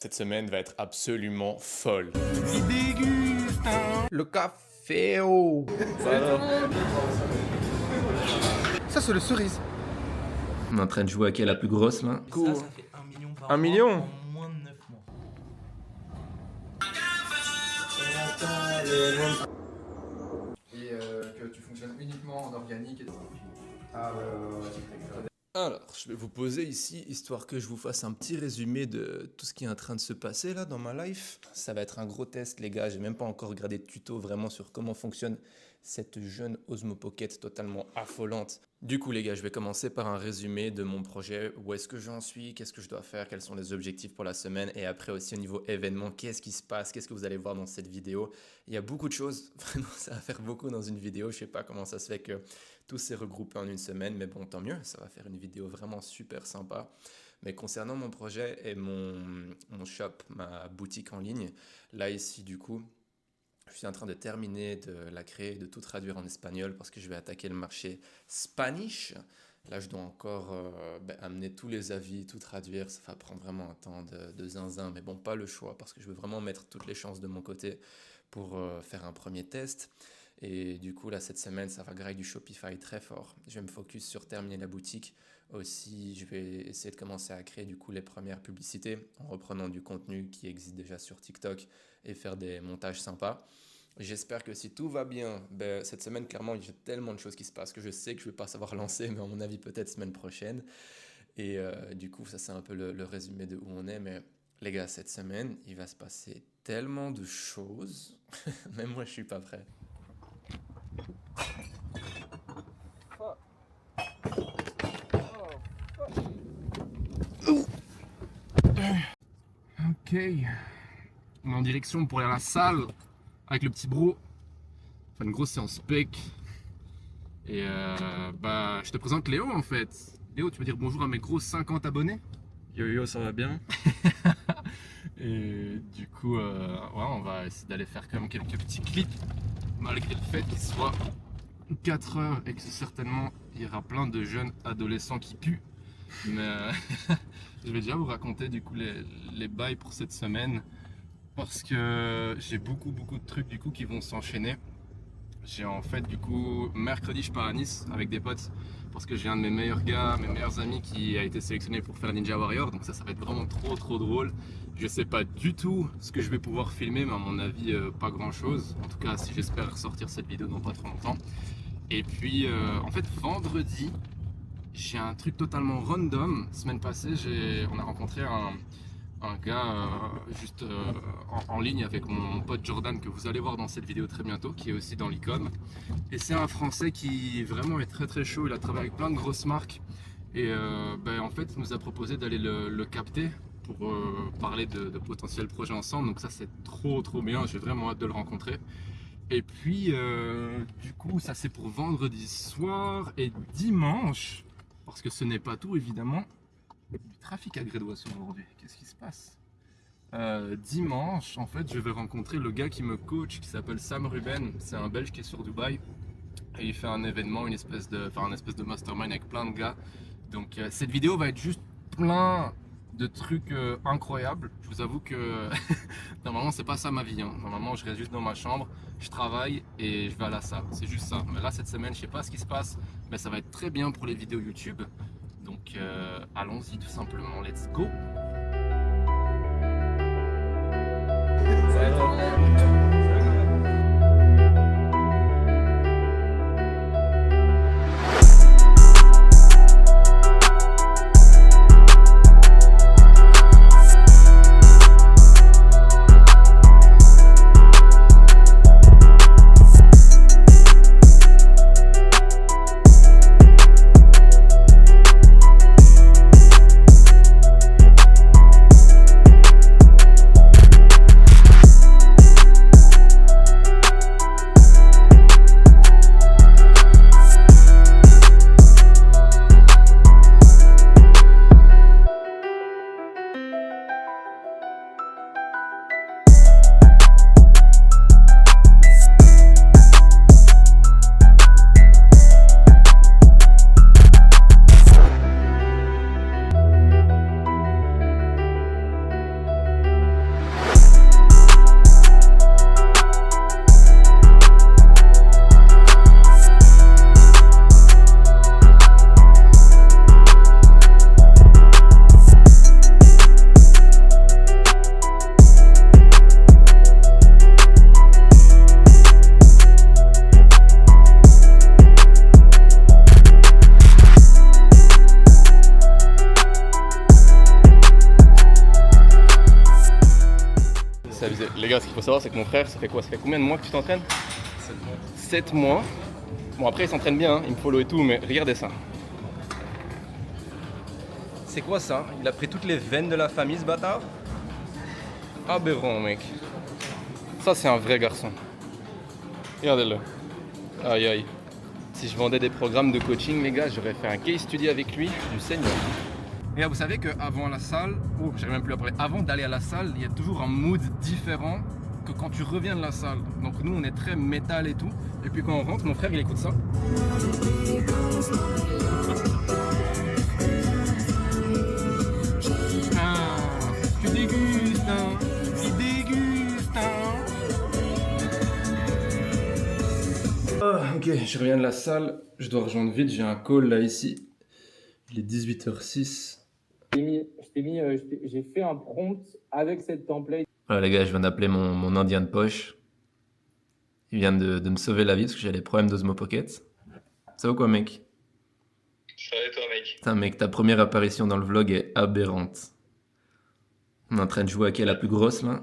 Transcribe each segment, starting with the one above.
Cette semaine va être absolument folle. Il déguste, hein. Le café, oh. Ça, c'est le cerise. On est en train de jouer à qui est la plus grosse là. Ça fait 1 million par 1 mois million en moins de 9 mois. Et que tu fonctionnes uniquement en organique. Ah ouais. Alors, je vais vous poser ici, histoire que je vous fasse un petit résumé de tout ce qui est en train de se passer là dans ma life. Ça va être un gros test, les gars. J'ai même pas encore regardé de tuto vraiment sur comment fonctionne cette jeune Osmo Pocket totalement affolante. Du coup, les gars, je vais commencer par un résumé de mon projet. Où est-ce que j'en suis? Qu'est-ce que je dois faire? Quels sont les objectifs pour la semaine? Et après aussi au niveau événement, qu'est-ce qui se passe? Qu'est-ce que vous allez voir dans cette vidéo? Il y a beaucoup de choses. Vraiment, ça va faire beaucoup dans une vidéo. Je sais pas comment ça se fait que tout s'est regroupé en une semaine. Mais bon, tant mieux. Ça va faire une vidéo vraiment super sympa. Mais concernant mon projet et mon shop, ma boutique en ligne, là ici du coup, je suis en train de terminer de la créer, de tout traduire en espagnol parce que je vais attaquer le marché Spanish. Là, je dois encore amener tous les avis, tout traduire. Ça va prendre vraiment un temps de zinzin, mais bon, pas le choix parce que je veux vraiment mettre toutes les chances de mon côté pour faire un premier test. Et du coup, là, cette semaine, ça va grailler du Shopify très fort. Je vais me focus sur terminer la boutique. Aussi, je vais essayer de commencer à créer du coup les premières publicités en reprenant du contenu qui existe déjà sur TikTok et faire des montages sympas. J'espère que si tout va bien, cette semaine, clairement, il y a tellement de choses qui se passent que je sais que je ne vais pas savoir lancer, mais à mon avis, peut-être semaine prochaine. Et du coup, ça, c'est un peu le résumé de où on est. Mais les gars, cette semaine, il va se passer tellement de choses. Même moi, je ne suis pas prêt. Ok. On est en direction pour aller à la salle avec le petit bro. Enfin, une grosse séance spec. Et je te présente Léo en fait. Léo, tu veux dire bonjour à mes gros 50 abonnés? Yo, ça va bien? Et du coup, on va essayer d'aller faire quand même quelques petits clips. Malgré le fait qu'il soit 4 heures et que certainement il y aura plein de jeunes adolescents qui puent. Mais je vais déjà vous raconter du coup les bails pour cette semaine parce que j'ai beaucoup de trucs du coup qui vont s'enchaîner. J'ai en fait du coup mercredi je pars à Nice avec des potes parce que j'ai un de mes meilleurs gars, mes meilleurs amis qui a été sélectionné pour faire Ninja Warrior, donc ça va être vraiment trop drôle. Je sais pas du tout ce que je vais pouvoir filmer, mais à mon avis pas grand chose. En tout cas, si j'espère sortir cette vidéo dans pas trop longtemps. Et puis en fait vendredi j'ai un truc totalement random. Semaine passée, on a rencontré un gars en ligne avec mon pote Jordan que vous allez voir dans cette vidéo très bientôt, qui est aussi dans l'e-com. Et c'est un Français qui vraiment est très chaud. Il a travaillé avec plein de grosses marques et en fait, il nous a proposé d'aller le capter pour parler de potentiels projets ensemble. Donc ça, c'est trop bien. J'ai vraiment hâte de le rencontrer. Et puis, du coup, ça c'est pour vendredi soir et dimanche. Parce que ce n'est pas tout, évidemment. Du trafic à Grédoisson aujourd'hui. Qu'est-ce qui se passe? Dimanche, en fait, je vais rencontrer le gars qui me coach, qui s'appelle Sam Ruben. C'est un Belge qui est sur Dubaï. Et il fait un événement, une espèce de mastermind avec plein de gars. Donc, cette vidéo va être juste plein de trucs incroyables. Je vous avoue que normalement, c'est pas ça ma vie. Normalement, je reste juste dans ma chambre, je travaille et je vais à la salle. C'est juste ça. Mais là, cette semaine, je sais pas ce qui se passe, mais ça va être très bien pour les vidéos YouTube. Donc, allons-y tout simplement. Let's go! c'est abusé. Les gars, ce qu'il faut savoir, c'est que mon frère, ça fait quoi? Ça fait combien de mois que tu t'entraînes? 7 mois. 7 mois. Bon, après, il s'entraîne bien, hein, il me follow et tout, mais regardez ça. C'est quoi ça? Il a pris toutes les veines de la famille, ce bâtard? Aberrant, mec. Ça, c'est un vrai garçon. Regardez-le. Aïe, aïe. Si je vendais des programmes de coaching, les gars, j'aurais fait un case study avec lui du Seigneur. Et là, vous savez qu'avant la salle, j'arrive même plus à parler, avant d'aller à la salle, il y a toujours un mood différent que quand tu reviens de la salle. Donc nous, on est très métal et tout. Et puis quand on rentre, mon frère, il écoute ça. Ah, tu dégustes, hein. Il déguste, hein. Ok, je reviens de la salle. Je dois rejoindre vite, j'ai un call là ici. Il est 18h06. J'ai fait un prompt avec cette template. Voilà les gars, je viens d'appeler mon indien de poche. Il vient de me sauver la vie parce que j'ai des problèmes d'Osmo Pocket. Ça va quoi mec? Ça va et toi, mec? Putain mec, ta première apparition dans le vlog est aberrante. On est en train de jouer à qui est la plus grosse là?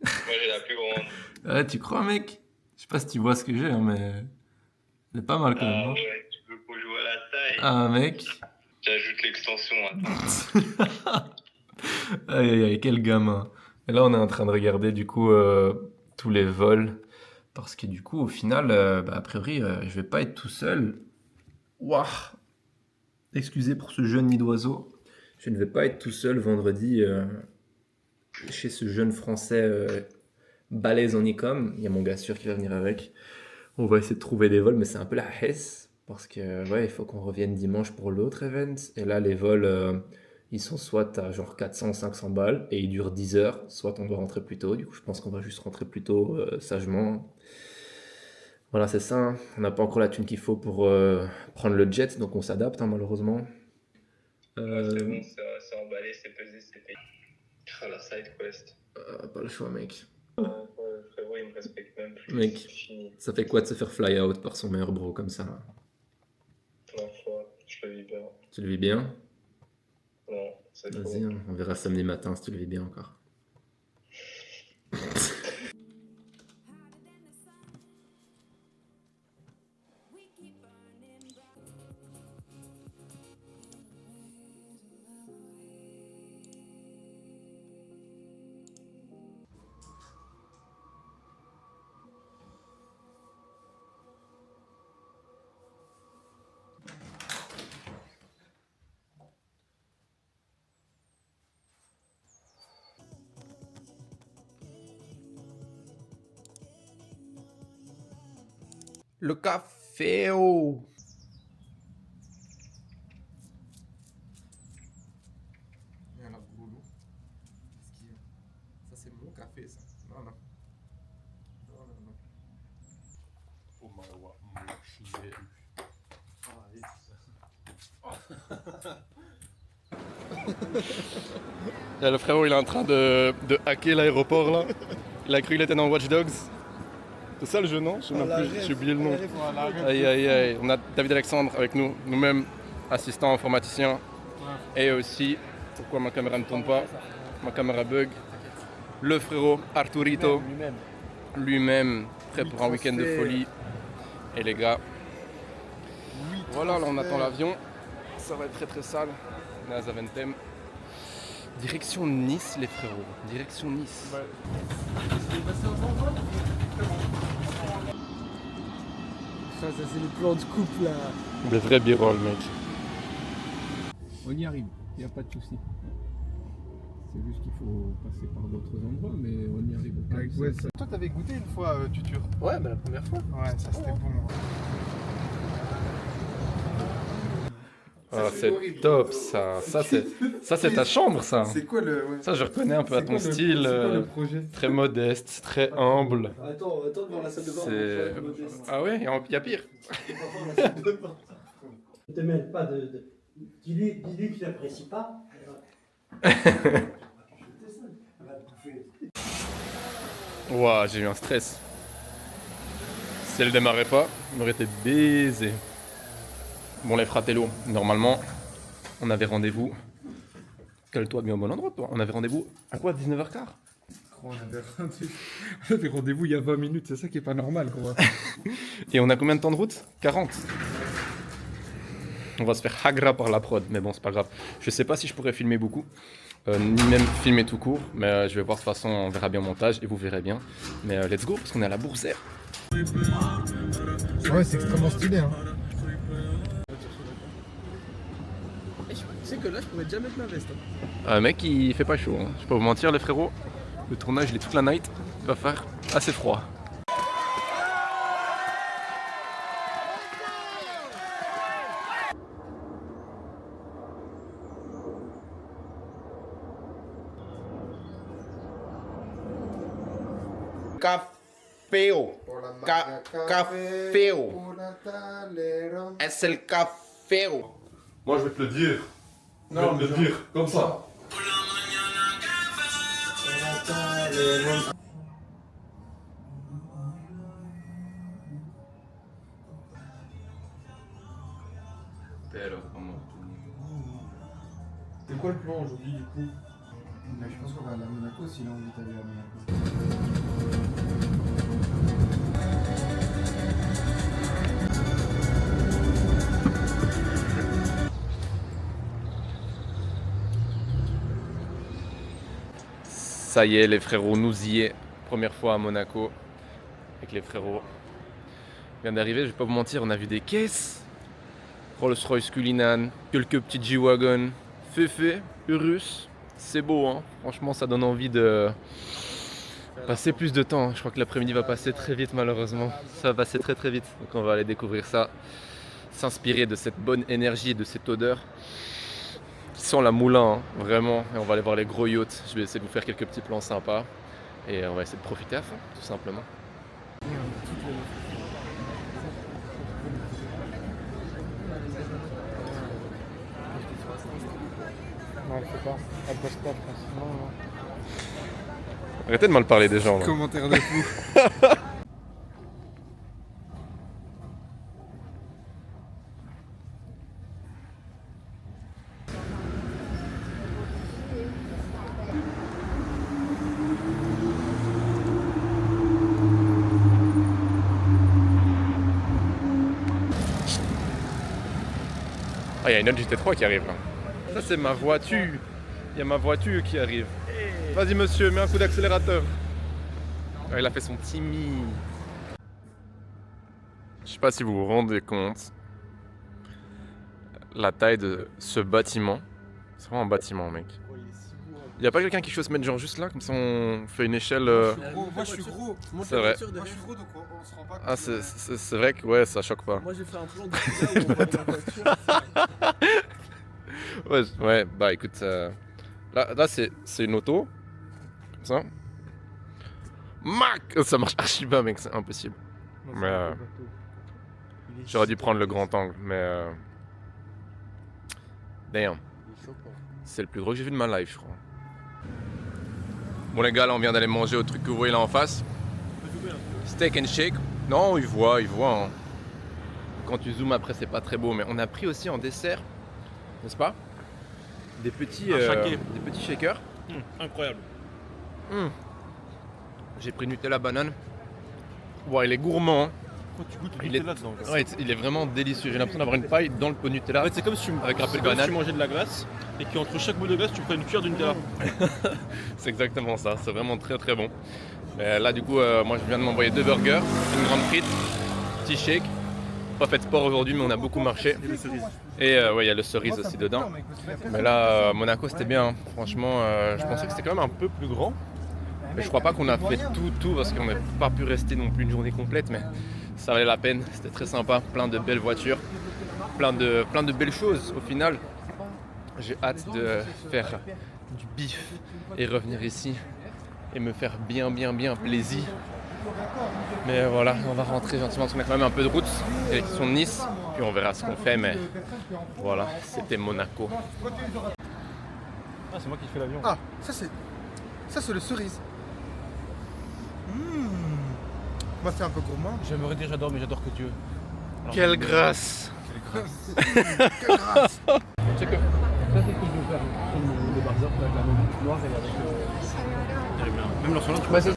Moi, j'ai la plus grande. Ouais, tu crois mec? Je sais pas si tu vois ce que j'ai, hein, mais... Elle est pas mal quand même. Ah hein. ouais, tu veux qu'on joue à la taille? Ah mec. J'ajoute l'extension, attends. Aïe aïe aïe, quel gamin. Et là on est en train de regarder du coup tous les vols. Parce que du coup au final, a priori je vais pas être tout seul. Ouah. Excusez pour ce jeune nid d'oiseau. Je ne vais pas être tout seul vendredi chez ce jeune français balèze en e-com. Il y a mon gars sûr qui va venir avec. On va essayer de trouver des vols, mais c'est un peu la hesse. Parce que ouais, il faut qu'on revienne dimanche pour l'autre event. Et là, les vols, ils sont soit à genre 400, 500 balles et ils durent 10 heures. Soit on doit rentrer plus tôt. Du coup, je pense qu'on va juste rentrer plus tôt, sagement. Voilà, c'est ça. Hein. On n'a pas encore la thune qu'il faut pour prendre le jet, donc on s'adapte, hein, malheureusement. C'est bon, c'est emballé, c'est pesé, c'est payé. Ah, la side quest. Pas le choix, mec. Frérot, il me respecte même plus. Mec. C'est fini. Ça fait quoi de se faire fly out par son meilleur bro comme ça? Ma foi, je le vis bien. Tu le vis bien? Non, c'est trop. Vas-y, hein, on verra samedi matin si tu le vis bien encore. Le café, oh. Viens là, boulot. Qu'est-ce qu'il y a? Ça, c'est mon café, ça. Non, non. Non, non, non. Là, le frérot, il est en train de hacker l'aéroport là. Il a cru qu'il était dans Watch Dogs. C'est ça le jeu, non? Je sais même plus, j'ai oublié le nom. Aïe aïe aïe. On a David Alexandre avec nous, nous-mêmes, assistants informaticiens. Et aussi, pourquoi ma caméra ne tourne pas? Ma caméra bug. Le frérot Arturito, lui-même, prêt pour un week-end de folie. Et les gars, voilà, là on attend l'avion. Ça va être très très sale. On est à Zaventem. Direction Nice, les frérots. Direction Nice. Ça c'est le plan de couple là. Le vrai b-roll, mec. On y arrive, il n'y a pas de souci. C'est juste qu'il faut passer par d'autres endroits, mais on y arrive. Toi, t'avais goûté une fois Tutur? Ouais, mais la première fois. Ouais, ça c'était bon. Ah, c'est top ça. Ça c'est ta chambre ça. C'est quoi le. Ouais. Ça je reconnais un peu à ton style. C'est quoi le projet? Très modeste, très humble. Attends devant la salle de bain. C'est... Ah ouais, il y a pire. Ne te mêle pas de... Dis-lui que tu n'apprécies pas. Ouah, j'ai eu un stress. Si elle démarrait pas, on aurait été baisé. Bon les fratello, normalement, on avait rendez-vous. Cale-toi bien au bon endroit toi. On avait rendez-vous à quoi, 19h15? On avait rendez-vous il y a 20 minutes, c'est ça qui est pas normal, quoi. Et on a combien de temps de route? 40. On va se faire hagra par la prod, mais bon, c'est pas grave. Je sais pas si je pourrais filmer beaucoup, ni même filmer tout court, mais je vais voir de toute façon, on verra bien au montage et vous verrez bien. Mais let's go, parce qu'on est à la Boursière. Ouais, c'est extrêmement stylé, hein. Tu sais que là, je pourrais déjà mettre ma veste. Hein. Mec, il fait pas chaud, hein. Je peux pas vous mentir, les frérots. Le tournage, il est toute la night. Il va faire assez froid. Cafeo. Cafeo. Es el cafeo. Moi je vais te le dire. Non, je vais te le dire, comme ça. C'est quoi le plan aujourd'hui, du coup? Je pense qu'on va aller à Monaco s'il a envie d'aller à Monaco. Ça y est, les frérots, nous y est. Première fois à Monaco avec les frérots. On vient d'arriver, je vais pas vous mentir, on a vu des caisses. Rolls-Royce Cullinan, quelques petits G-Wagon, Fefe, Urus. C'est beau, hein. Franchement, ça donne envie de passer plus de temps. Je crois que l'après-midi va passer très vite, malheureusement. Ça va passer très très vite. Donc on va aller découvrir ça, s'inspirer de cette bonne énergie et de cette odeur qui sent la moulin, hein, vraiment. Et on va aller voir les gros yachts. Je vais essayer de vous faire quelques petits plans sympas et on va essayer de profiter à fond, tout simplement. Non, elle fait pas. Elle passe pas, je pense. Non. Arrêtez de mal parler des gens. Là. Commentaire de fou. Ah, il y a une autre GT3 qui arrive là. Ça, c'est ma voiture. Il y a ma voiture qui arrive. Vas-y, monsieur, mets un coup d'accélérateur. Ah, il a fait son petit mi. Je sais pas si vous vous rendez compte la taille de ce bâtiment. C'est vraiment un bâtiment, mec. Il y a pas quelqu'un qui chose mettre genre juste là, comme ça on fait une échelle. Moi, je suis gros. C'est vrai. Moi, je suis gros, donc on se rend pas compte. Ah, c'est vrai que ouais, ça choque pas. Moi, j'ai fait un plan de pizza où on voit la voiture. Ouais, bah écoute, là c'est une auto, comme ça. Mac, ça marche archi bas, mec, c'est impossible. Mais j'aurais dû prendre le grand angle, mais damn, c'est le plus gros que j'ai vu de ma life, je crois. Bon les gars, là on vient d'aller manger au truc que vous voyez là en face. Steak and shake. Non, il voit. Hein. Quand tu zoomes après, c'est pas très beau, mais on a pris aussi en dessert, n'est-ce pas? Des petits shakers. Incroyable. J'ai pris Nutella banane. Ouais, il est gourmand. Hein. Quand tu goûtes le Il est- Nutella dedans. Ouais, il est vraiment délicieux. J'ai l'impression d'avoir une paille dans le pot de Nutella. En fait, c'est comme si tu Avec un peu de c'est comme si banane. tu mangeais de la glace et qu'entre chaque bout de glace, tu prends une cuillère de Nutella. C'est exactement ça. C'est vraiment très très bon. Là, du coup, moi je viens de m'envoyer 2 burgers, une grande frite, petit shake. Pas fait de sport aujourd'hui, mais on a beaucoup marché. Et ouais, il y a le cerise aussi dedans. Mais là, Monaco, c'était bien. Hein. Franchement, je pensais que c'était quand même un peu plus grand. Mais je crois pas qu'on a fait tout parce qu'on n'a pas pu rester non plus une journée complète. Mais ça valait la peine. C'était très sympa. Plein de belles voitures. Plein de belles choses au final. J'ai hâte de faire du bif et revenir ici et me faire bien plaisir. Mais voilà, on va rentrer gentiment parce qu'on a quand même un peu de route, direction de Nice, puis on verra ce qu'on fait, mais voilà, c'était Monaco. Ah, c'est moi qui fais l'avion. Ah, ça c'est le cerise. Moi c'est un peu gourmand. J'aimerais dire j'adore, mais j'adore que Dieu. Quelle grâce! Quelle grâce. Check. Ça, c'est ce que je veux faire. Comme le barzak avec la main noire et avec. Même l'orsolante, je crois. Sac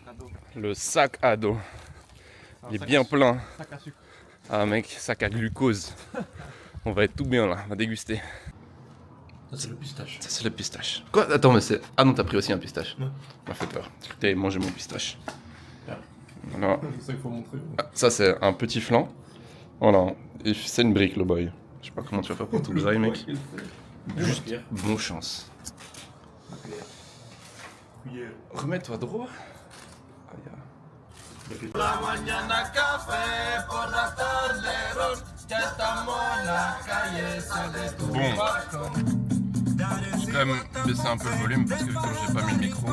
à dos. Le sac à dos. Il est bien plein. Sac à sucre. Ah mec, sac à glucose. On va être tout bien là, on va déguster. Ça, c'est le pistache. Ça c'est le pistache. Quoi? Attends, mais c'est... Ah non, t'as pris aussi un pistache. Ouais. Ça m'a fait peur. T'avais mangé mon pistache. Voilà. C'est ça qu'il faut montrer. Ah, ça c'est un petit flan. Voilà. Et c'est une brique le boy. Je sais pas comment tu vas faire pour tout le bail mec. Juste bon chance. Remets-toi droit. Bon, j'ai quand même baissé un peu le volume parce que comme j'ai pas mis le micro.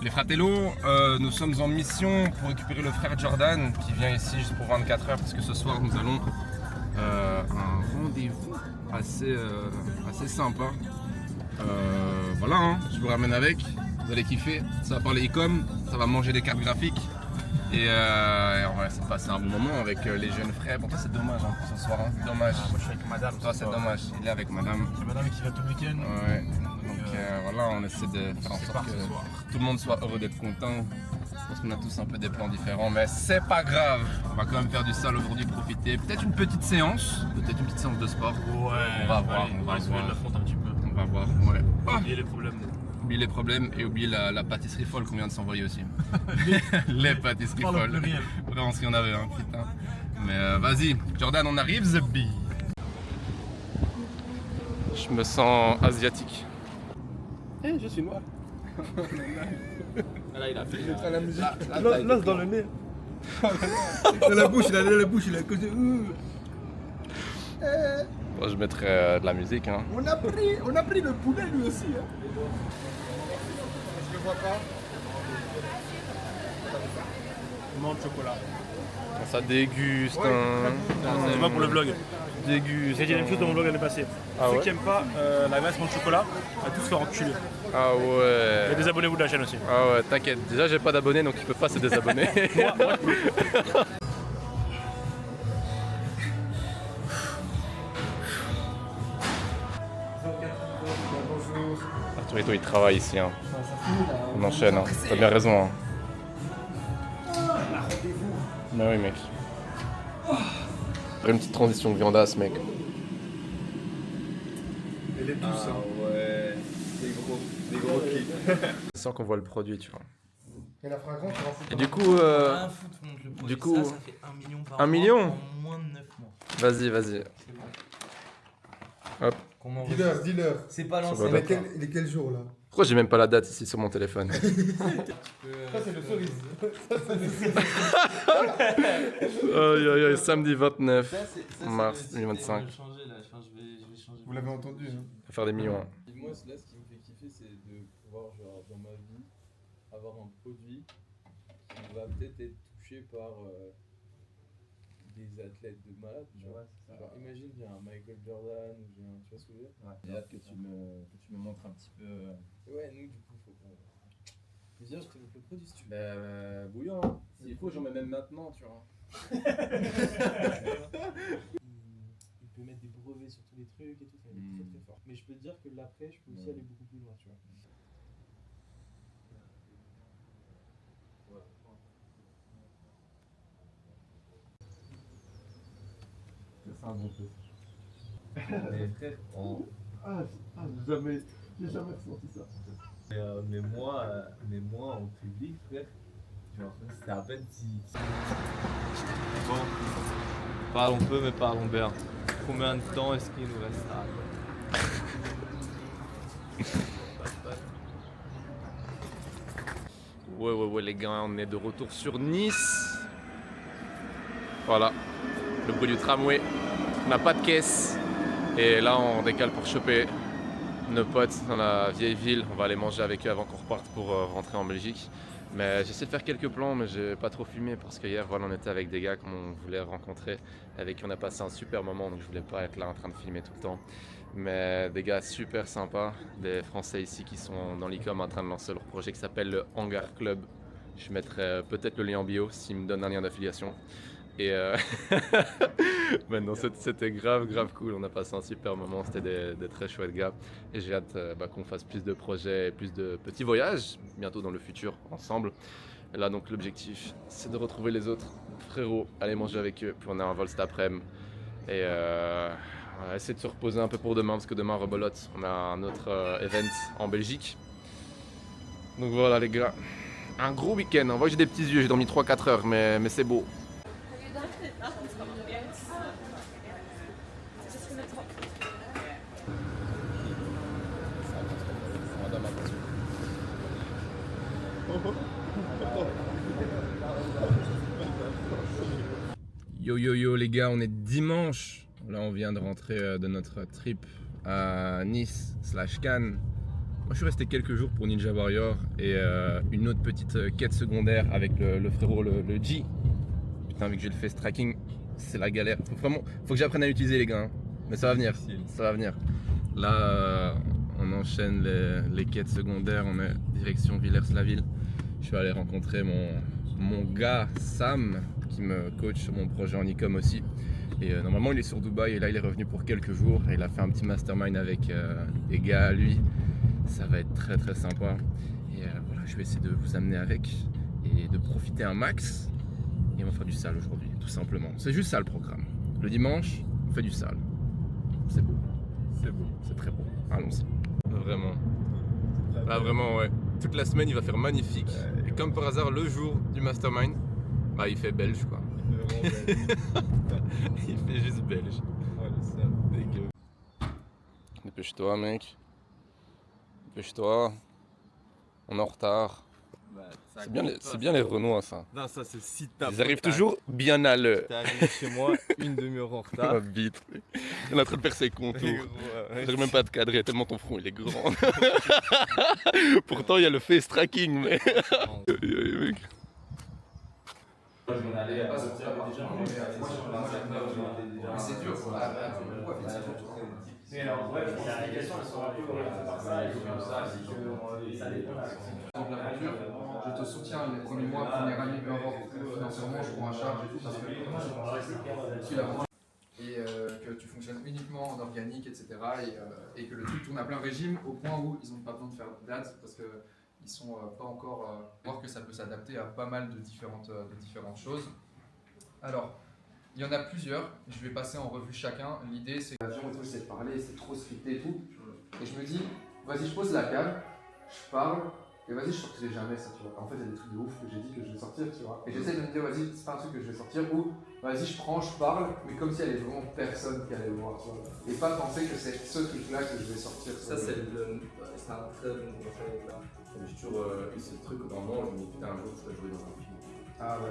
Les fratellos, nous sommes en mission pour récupérer le frère Jordan qui vient ici juste pour 24 heures parce que ce soir nous allons un rendez-vous assez sympa. Voilà, hein, je vous ramène avec, vous allez kiffer, ça va parler e-com, ça va manger des cartes graphiques et on va essayer de passer un bon moment avec les jeunes frères. Pour toi c'est dommage hein, pour ce soir, hein. Dommage. Moi je suis avec madame. Toi c'est dommage, il est avec madame. C'est madame qui va tout le week-end. Ouais, donc voilà, on essaie de faire en sorte que tout le monde soit heureux d'être content. Parce qu'on a tous un peu des plans différents, mais c'est pas grave. On va quand même faire du sale aujourd'hui, profiter. Peut-être une petite séance de sport. Ouais, On va voir, allez, on va soulever voir. de la fonte un petit peu. On va voir, ouais. Ah, Oubliez les problèmes. oubliez les problèmes et oubliez la pâtisserie folle qu'on vient de s'envoyer aussi. Les pâtisseries Parle au folles. pluriel. Vraiment s'il y en avait, hein, putain. Mais vas-y, Jordan, on arrive, The Bee. Je me sens asiatique. Eh, je suis noir. Là il a fait. À la musique. L'os dans le nez. Dans la bouche, il a dans la bouche, il a causé. Bon, je mettrai de la musique. Hein. On a pris le poulet lui aussi. Hein. Je le vois pas. Menthe chocolat. Ça déguste. Hein. C'est pas pour le vlog. Déguste. J'ai dit la même chose dans mon vlog l'année passée. Ah Ceux ouais qui aiment pas la glace menthe chocolat, à tous se faire enculer. Ah ouais. Et désabonnez-vous de la chaîne aussi. Ah ouais, t'inquiète. Déjà, j'ai pas d'abonnés donc ils peuvent pas se désabonner. Arturito, il travaille ici. Hein. On enchaîne. Hein. T'as bien raison. Hein. Mais oui, mec. Après une petite transition viandasse, mec. Elle est douce. Ah ouais, des gros clips. Sans qu'on voit le produit, tu vois. Et la fragrance, on en fout Et pas. du coup, Rien foutre, montre le produit. du coup- Ça fait 1 million par 1 mois million en moins de 9 mois. vas-y. Hop. Comment Dis-leur. C'est pas lancé. Sur le Il est quel jour là? Pourquoi j'ai même pas la date ici sur mon téléphone? Ça, c'est le cerise. Aïe aïe aïe, samedi 29 mars 2025. Vous l'avez entendu, hein? On va faire des millions. Hein. Moi, là, ce qui me fait kiffer, c'est de pouvoir, genre, dans ma vie, avoir un produit qui va peut-être être touché par des athlètes de malades, tu vois. Genre, imagine, j'ai un Michael Jordan ou j'ai un. Tu vois ce que je veux dire? J'ai hâte que tu me montres un petit peu. Ouais, nous, du coup, faut qu'on. Viens, je te montre le produit si tu veux. Bah, bouillant. Hein. S'il faut, j'en mets même maintenant, tu vois. Il peut mettre des brevets sur tous les trucs et tout, ça va être très très fort. Mais je peux te dire que l'après, je peux aussi aller beaucoup plus loin, tu vois. C'est un bon truc. Mais frère, J'ai jamais ressenti ça. mais moi en public, frère, genre, c'était à peine si. Bon, parlons peu, mais parlons bien. Combien de temps est-ce qu'il nous restera? Ouais, les gars, on est de retour sur Nice. Voilà, le bruit du tramway. On n'a pas de caisse. Et là, on décale pour choper nos potes dans la vieille ville. On va aller manger avec eux avant qu'on reparte pour rentrer en Belgique. Mais j'essaie de faire quelques plans, mais j'ai pas trop filmé parce qu'hier, voilà, on était avec des gars qu'on voulait rencontrer, avec qui on a passé un super moment, donc je voulais pas être là en train de filmer tout le temps. Mais des gars super sympas, des Français ici qui sont dans l'e-com en train de lancer leur projet qui s'appelle le Hangar Club. Je mettrai peut-être le lien en bio s'ils me donnent un lien d'affiliation. Et non, c'était grave cool. On a passé un super moment. C'était des très chouettes gars. Et j'ai hâte qu'on fasse plus de projets, plus de petits voyages bientôt dans le futur ensemble. Et là, donc, l'objectif, c'est de retrouver les autres frérots, aller manger avec eux. Puis on a un vol cet après-midi. Et on va essayer de se reposer un peu pour demain parce que demain, rebolote. On a un autre event en Belgique. Donc voilà, les gars. Un gros week-end. On voit que j'ai des petits yeux. J'ai dormi 3-4 heures, mais c'est beau. Yo les gars, on est dimanche. Là on vient de rentrer de notre trip à Nice/Cannes. Moi je suis resté quelques jours pour Ninja Warrior et une autre petite quête secondaire avec le frérot le G. Putain, vu que j'ai le face tracking, c'est la galère. Faut que j'apprenne à l'utiliser les gars, hein. Mais ça va venir, ça va venir. Là on enchaîne les quêtes secondaires, on est direction Villers-la-Ville. Je suis allé rencontrer mon gars Sam qui me coach sur mon projet en e-com aussi. Et normalement il est sur Dubaï et là il est revenu pour quelques jours et il a fait un petit mastermind avec des gars à lui. Ça va être très sympa. Et voilà, je vais essayer de vous amener avec et de profiter un max. Et on va faire du sale aujourd'hui, tout simplement. C'est juste ça le programme. Le dimanche, on fait du sale. C'est beau. C'est beau, c'est très beau. Allons-y. Vraiment. Là vraiment ouais. Toute la semaine il va faire magnifique. Et comme par hasard le jour du mastermind, bah il fait belge quoi. Il fait juste belge. Dégueu. Dépêche-toi mec. Dépêche-toi. On est en retard. C'est bien les Renois ça. Non, ça c'est si t'as. Ils arrivent toujours bien à l'heure. T'es arrivé chez moi une demi-heure en retard. Vite. Il est en train de faire ses contours. J'arrive même pas à te cadrer tellement ton front il est grand. Pourtant il y a le face tracking mais. Mec. C'est dur. Je te soutiens les premiers mois, première année, peu importe, financièrement, je prends en charge et tout, parce que tu la prends. Et que tu fonctionnes uniquement en organique, etc. Et que le truc tourne à plein régime au point où ils n'ont pas besoin de faire de dates parce qu'ils ne sont pas encore. Voir que ça peut s'adapter à pas mal de différentes choses. Alors, il y en a plusieurs, je vais passer en revue chacun. L'idée c'est que l'avion et tout, c'est de parler, c'est trop scripté et tout. Et je me dis, vas-y, je pose la cam, je parle, et vas-y, je sortirai jamais ça, tu vois. En fait, il y a des trucs de ouf que j'ai dit que je vais sortir, tu vois. Et j'essaie de me dire, vas-y, c'est pas un truc que je vais sortir, ou vas-y, je prends, je parle, mais comme s'il y avait vraiment personne qui allait le voir, tu vois. Et pas penser que c'est ce truc-là que je vais sortir. Ça, c'est un très bon conseil. J'ai toujours eu ce truc au moment où je me dis, putain, un jour, je vais jouer dans un film. Ah ouais.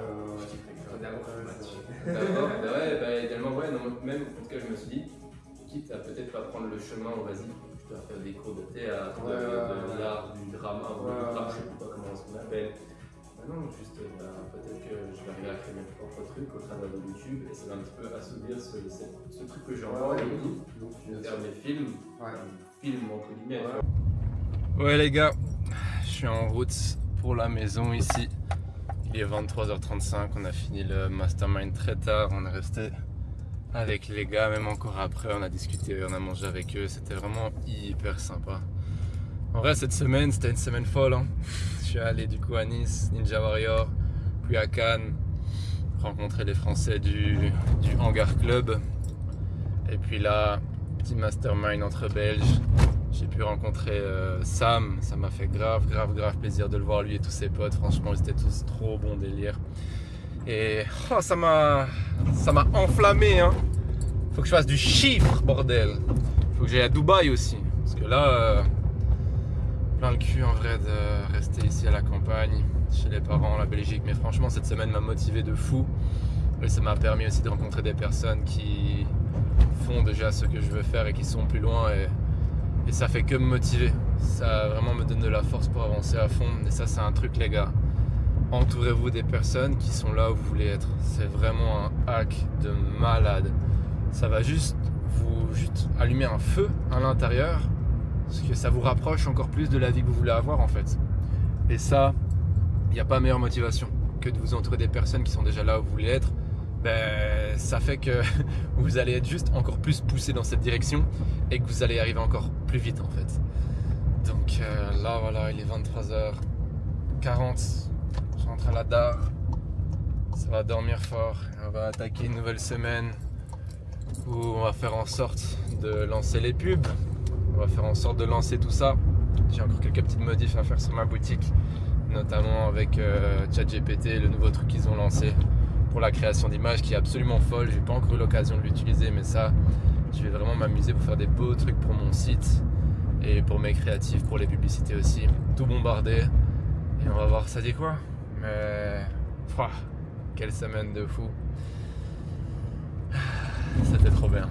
Idéalement, ouais, non, même en tout cas, je me suis dit, quitte à peut-être pas prendre le chemin, vas-y, je dois faire des cours de théâtre, de l'art, du drama, ou du drame, je sais pas comment on appelle. Bah non, juste, peut-être que je vais arriver à créer mes propres trucs au travers de YouTube, et ça va un petit peu assouvir ce truc que j'ai envie de faire des films, films entre guillemets. Ouais les gars, je suis en route pour la maison ici. Il est 23h35, on a fini le mastermind très tard, on est resté avec les gars, même encore après, on a discuté, on a mangé avec eux, c'était vraiment hyper sympa. En vrai, cette semaine, c'était une semaine folle, hein. Je suis allé du coup à Nice, Ninja Warrior, puis à Cannes, rencontrer les Français du Hangar Club. Et puis là, petit mastermind entre Belges. J'ai pu rencontrer Sam, ça m'a fait grave plaisir de le voir lui et tous ses potes, franchement ils étaient tous trop bons délire. Et ça m'a enflammé hein. Faut que je fasse du chiffre bordel. Faut que j'aille à Dubaï aussi. Parce que là, plein le cul en vrai de rester ici à la campagne, chez les parents, la Belgique. Mais franchement cette semaine m'a motivé de fou. Et ça m'a permis aussi de rencontrer des personnes qui font déjà ce que je veux faire et qui sont plus loin. Et ça fait que me motiver, ça vraiment me donne de la force pour avancer à fond. Et ça c'est un truc les gars, entourez-vous des personnes qui sont là où vous voulez être. C'est vraiment un hack de malade. Ça va juste allumer un feu à l'intérieur, parce que ça vous rapproche encore plus de la vie que vous voulez avoir en fait. Et ça, il n'y a pas meilleure motivation que de vous entourer des personnes qui sont déjà là où vous voulez être ben, ça fait que vous allez être juste encore plus poussé dans cette direction et que vous allez arriver encore plus vite en fait. Donc là voilà, il est 23h40, je rentre à la DAR, ça va dormir fort, on va attaquer une nouvelle semaine où on va faire en sorte de lancer les pubs, on va faire en sorte de lancer tout ça. J'ai encore quelques petites modifs à faire sur ma boutique, notamment avec ChatGPT, le nouveau truc qu'ils ont lancé pour la création d'images qui est absolument folle. J'ai pas encore eu l'occasion de l'utiliser, mais ça, je vais vraiment m'amuser pour faire des beaux trucs pour mon site et pour mes créatifs, pour les publicités aussi. Tout bombarder et on va voir ça dit quoi. Mais quelle semaine de fou. C'était trop bien.